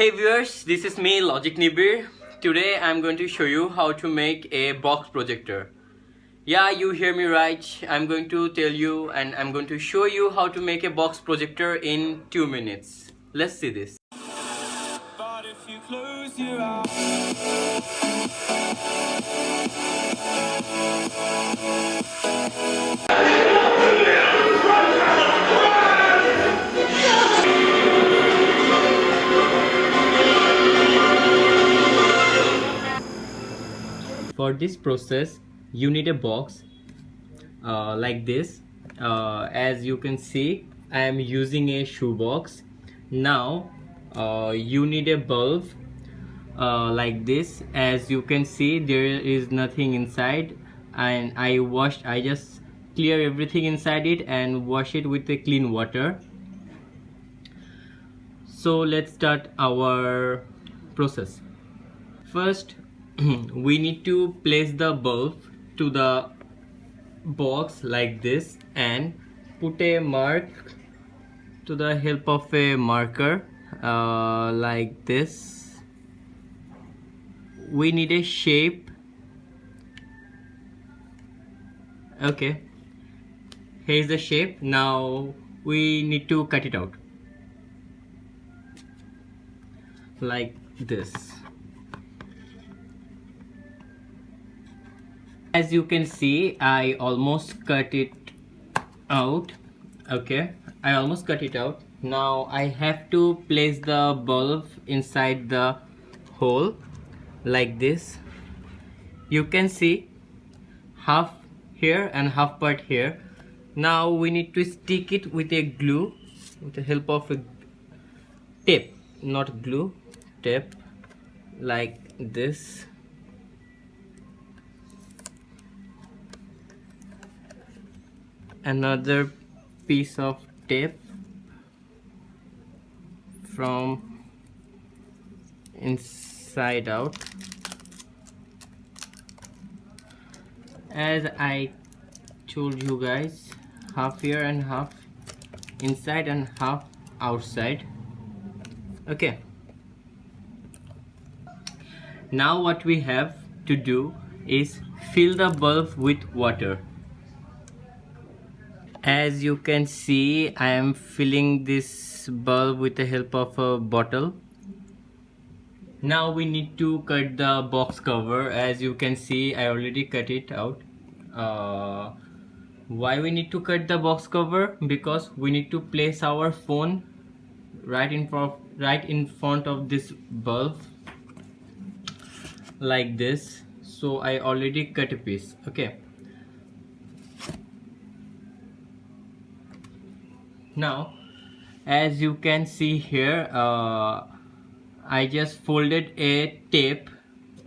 Hey viewers, this is me Logic Nibir. Today I'm going to show you how to make a box projector. Yeah, you hear me right. I'm going to tell you and I'm going to show you how to make a box projector in 2 minutes. Let's see this. But if you close your For this process, you need a box like this. As you can see, I am using a shoe box. Now, you need a bulb like this. As you can see, there is nothing inside, and I just clear everything inside it and wash it with a clean water. So let's start our process. First, we need to place the bulb to the box like this and put a mark to the help of a marker like this. We need a shape. Okay, here's the shape. Now we need to cut it out like this. As you can see, I almost cut it out. Okay, I almost cut it out. Now I have to place the bulb inside the hole like this. You can see half here and half part here. Now we need to stick it with a glue with the help of a tape, not glue, tape, like this. Another piece of tape from inside out. As I told you guys, half here and half inside and half outside. Okay, now what we have to do is fill the bulb with water. As you can see, I am filling this bulb with the help of a bottle. Now we need to cut the box cover. As you can see, I already cut it out. Why we need to cut the box cover? Because we need to place our phone right in front of this bulb like this. So I already cut a piece. Okay, now as you can see here, I just folded a tape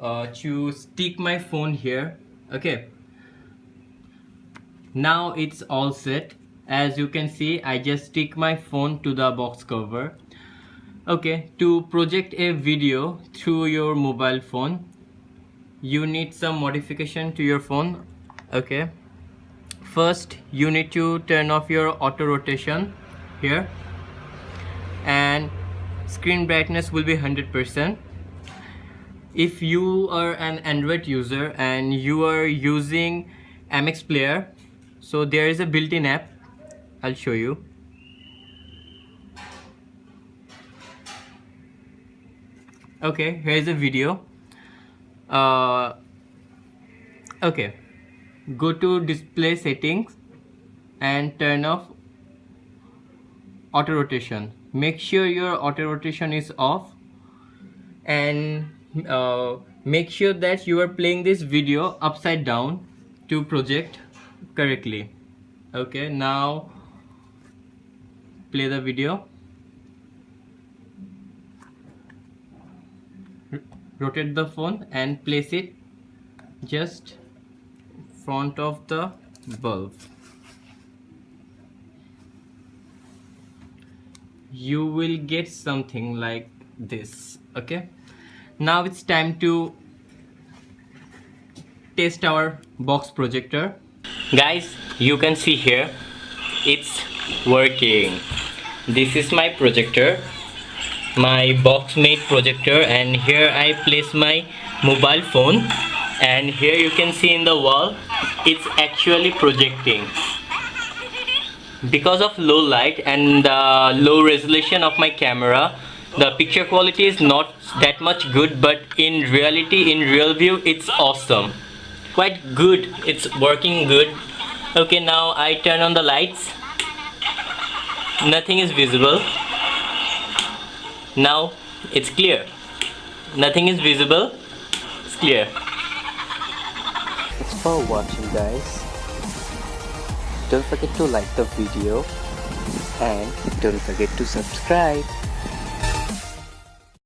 to stick my phone here. Okay, now it's all set. As you can see, I just stick my phone to the box cover. Okay, to project a video through your mobile phone, you need some modification to your phone. Okay, first you need to turn off your auto rotation here, and screen brightness will be 100%. If you are an Android user and you are using MX Player, so there is a built-in app. I'll show you. Okay, here's a video. Okay, go to display settings and turn off auto rotation. Make sure your auto rotation is off, and make sure that you are playing this video upside down to project correctly. Okay, now play the video. Rotate the phone and place it just front of the bulb. You will get something like this. Okay, now it's time to test our box projector. Guys, you can see here it's working. This is my projector. my box made projector, and here I place my mobile phone, and here you can see in the wall it's actually projecting. Because of low light and the low resolution of my camera, the picture quality is not that much good, but in reality, in real view, it's awesome. Quite good, it's working good. Okay, now I turn on the lights. Nothing is visible. Now it's clear. Nothing is visible. It's clear. Thanks for watching, guys. Don't forget to like the video and don't forget to subscribe.